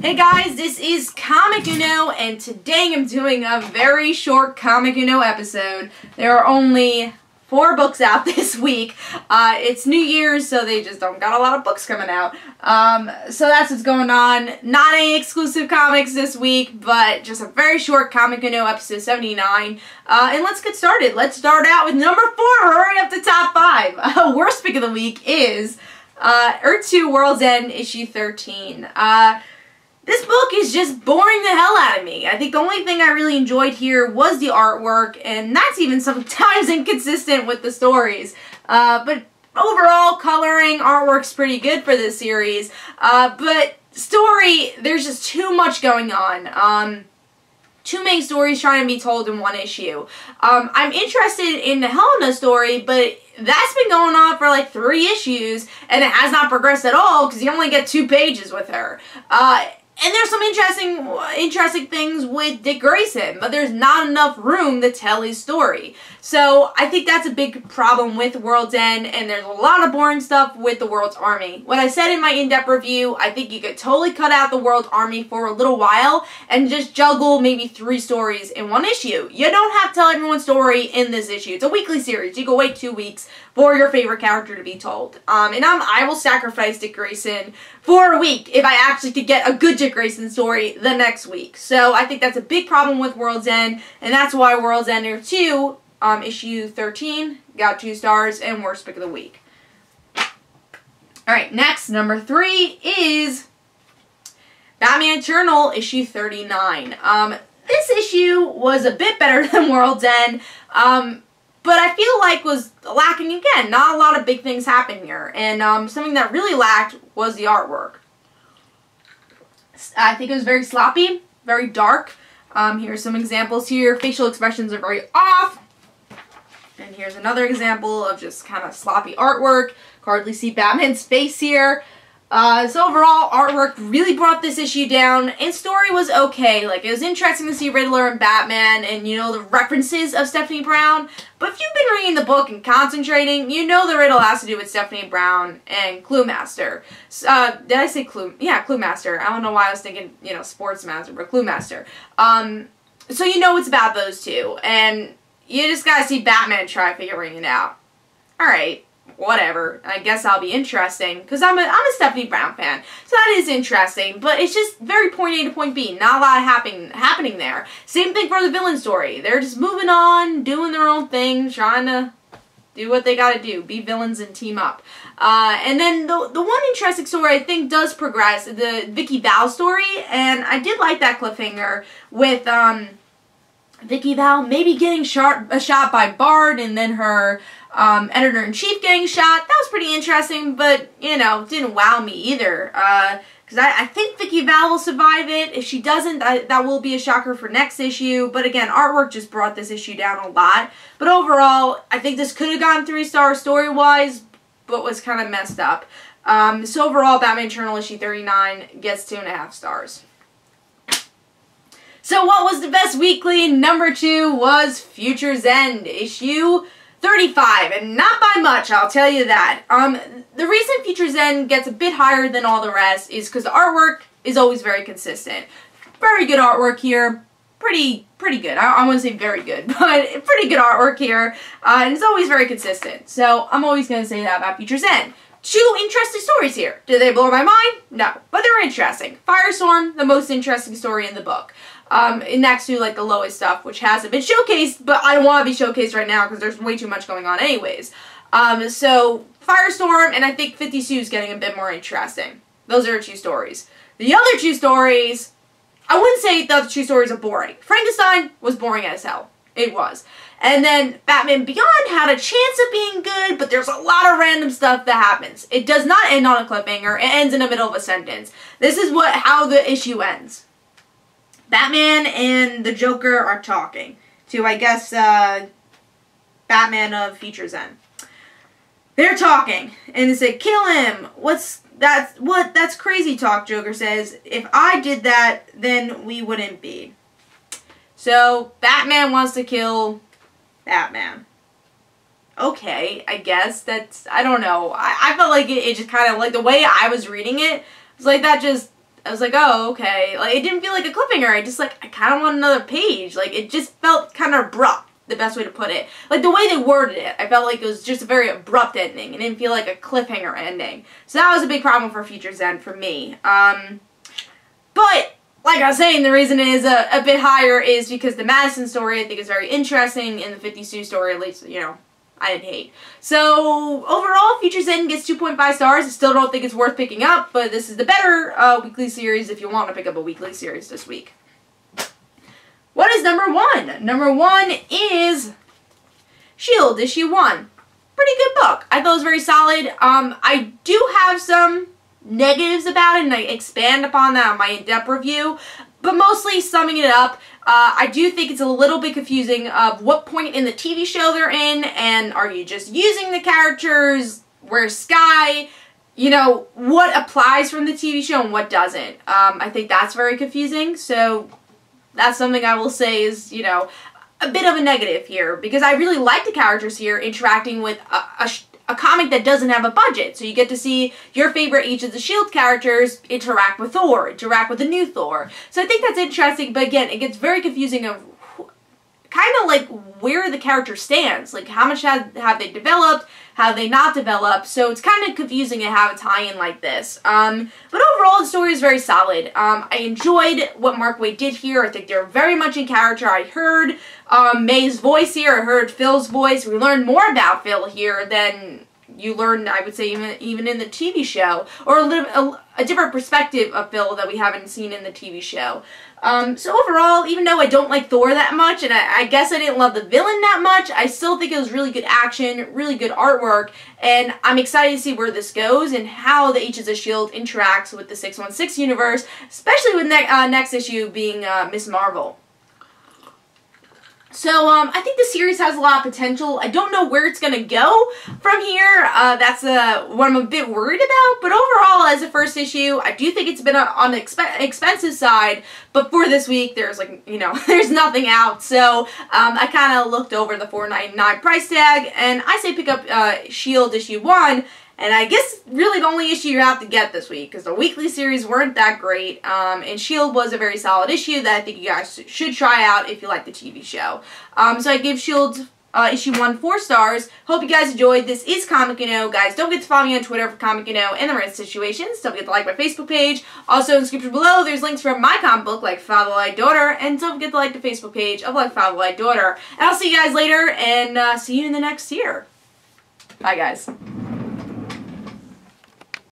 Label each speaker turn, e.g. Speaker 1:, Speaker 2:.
Speaker 1: Hey guys, this is Comic Uno, and today I'm doing a very short Comic Uno episode. There are only 4 books out this week. It's New Year's, so they just don't got a lot of books coming out. So that's what's going on. Not any exclusive comics this week, but just a very short Comic Uno episode 79. And let's get started. Let's start out with number 4. We're already up to top 5. Worst pick of the week is Earth 2 World's End, issue 13. This book is just boring the hell out of me. I think the only thing I really enjoyed here was the artwork, and that's even sometimes inconsistent with the stories. But overall, coloring, artwork's pretty good for this series. But story, there's just too much going on. Too many stories trying to be told in one issue. I'm interested in the Helena story, but that's been going on for like 3 issues, and it has not progressed at all because you only get 2 pages with her. And there's some interesting things with Dick Grayson, but there's not enough room to tell his story. So I think that's a big problem with World's End, and there's a lot of boring stuff with the World's Army. What I said in my in-depth review, I think you could totally cut out the World's Army for a little while and just juggle maybe 3 stories in one issue. You don't have to tell everyone's story in this issue. It's a weekly series. You can wait 2 weeks for your favorite character to be told. And I will sacrifice Dick Grayson for a week if I actually could get a good Dick Grayson story the next week. So I think that's a big problem with World's End, and that's why World's End 2, issue 13, got 2 stars and worst pick of the week. Alright, next, number 3 is Batman Eternal, issue 39. This issue was a bit better than World's End, but I feel like was lacking again. Not a lot of big things happen here. And something that really lacked was the artwork. I think it was very sloppy, very dark. Here's some examples here. Facial expressions are very off. And here's another example of just kind of sloppy artwork. Hardly see Batman's face here. So overall, artwork really brought this issue down, and story was okay. Like, it was interesting to see Riddler and Batman and, you know, the references of Stephanie Brown. But if you've been reading the book and concentrating, you know the riddle has to do with Stephanie Brown and Clue Master. Did I say Clue? Yeah, Clue Master. I don't know why I was thinking, you know, Sports Master, but Clue Master. So you know it's about those two, and you just gotta see Batman try figuring it out. Alright. Whatever. I guess I'll be interesting, because I'm a Stephanie Brown fan, so that is interesting, but it's just very point A to point B. Not a lot happening there. Same thing for the villain story. They're just moving on, doing their own thing, trying to do what they gotta do, be villains and team up. And then the one interesting story I think does progress, the Vicky Vale story, and I did like that cliffhanger with Vicky Vale maybe getting shot by Bard, and then her editor-in-chief getting shot. That was pretty interesting, but, you know, didn't wow me either. Because I think Vicky Vale will survive it. If she doesn't, that will be a shocker for next issue. But again, artwork just brought this issue down a lot. But overall, I think this could have gone 3 stars story-wise, but was kind of messed up. So overall, Batman Eternal issue 39 gets 2.5 stars. So what was the best weekly? Number 2 was Future's End, issue 35, and not by much, I'll tell you that. The reason Future's End gets a bit higher than all the rest is because the artwork is always very consistent. Very good artwork here. Pretty good. I wouldn't say very good, but pretty good artwork here. And it's always very consistent. So I'm always going to say that about Future's End. 2 interesting stories here. Did they blow my mind? No. But they're interesting. Firestorm, the most interesting story in the book. Next to, like, the lowest stuff, which hasn't been showcased, but I don't want to be showcased right now because there's way too much going on anyways. So, Firestorm, and I think 50 Sue's getting a bit more interesting. Those are 2 stories. The other 2 stories, I wouldn't say the other 2 stories are boring. Frankenstein was boring as hell. It was. And then Batman Beyond had a chance of being good, but there's a lot of random stuff that happens. It does not end on a cliffhanger. It ends in the middle of a sentence. This is how the issue ends. Batman and the Joker are talking to, I guess, Batman of Future's End. They're talking, and they say, "Kill him." That's crazy talk, Joker says. "If I did that, then we wouldn't be." So, Batman wants to kill Batman. Okay, I guess that's, I don't know. I felt like it just kind of, like, the way I was reading it, was like, that I was like, oh, okay. Like, it didn't feel like a cliffhanger. I kind of want another page. Like, it just felt kind of abrupt, the best way to put it. Like, the way they worded it, I felt like it was just a very abrupt ending. It didn't feel like a cliffhanger ending. So that was a big problem for Future's End for me. But, like I was saying, the reason it is a bit higher is because the Madison story, I think, is very interesting, and the 52 story, at least, you know, I didn't hate. So, overall, Future's End gets 2.5 stars. I still don't think it's worth picking up, but this is the better weekly series if you want to pick up a weekly series this week. What is number 1? Number 1 is S.H.I.E.L.D. issue 1. Pretty good book. I thought it was very solid. I do have some negatives about it, and I expand upon that on my in-depth review, but mostly summing it up, I do think it's a little bit confusing of what point in the TV show they're in, and are you just using the characters, where's Sky, you know, what applies from the TV show and what doesn't. I think that's very confusing, so that's something I will say is, you know, a bit of a negative here, because I really like the characters here interacting with a comic that doesn't have a budget. So you get to see your favorite Age of the S.H.I.E.L.D. characters interact with Thor, interact with the new Thor. So I think that's interesting, but again, it gets very confusing of kind of like where the character stands. Like, how much have they developed, have they not developed? So it's kind of confusing to have a tie-in like this. But overall, the story is very solid. I enjoyed what Mark Waid did here. I think they're very much in character. I heard May's voice here. I heard Phil's voice. We learned more about Phil here than you learned, I would say, even in the TV show, or a different perspective of Phil that we haven't seen in the TV show. So overall, even though I don't like Thor that much, and I guess I didn't love the villain that much, I still think it was really good action, really good artwork, and I'm excited to see where this goes and how the Agents of S.H.I.E.L.D. interacts with the 616 universe, especially with next issue being Ms. Marvel. So, I think the series has a lot of potential. I don't know where it's going to go from here. That's what I'm a bit worried about. But overall, as a first issue, I do think it's been on the expensive side. But for this week, there's, like, you know, there's nothing out. So, I kind of looked over the $4.99 price tag. And I say pick up S.H.I.E.L.D. issue 1. And I guess really the only issue you have to get this week, because the weekly series weren't that great, and S.H.I.E.L.D. was a very solid issue that I think you guys should try out if you like the TV show. So I give S.H.I.E.L.D. issue 1 4 stars. Hope you guys enjoyed. This is Comic Uno. Guys, don't forget to follow me on Twitter for Comic Uno and the rest situations. Don't forget to like my Facebook page. Also, in the description below, there's links for my comic book, Like Father Like Daughter, and don't forget to like the Facebook page of Like Father Like Daughter. And I'll see you guys later, and see you in the next year. Bye, guys.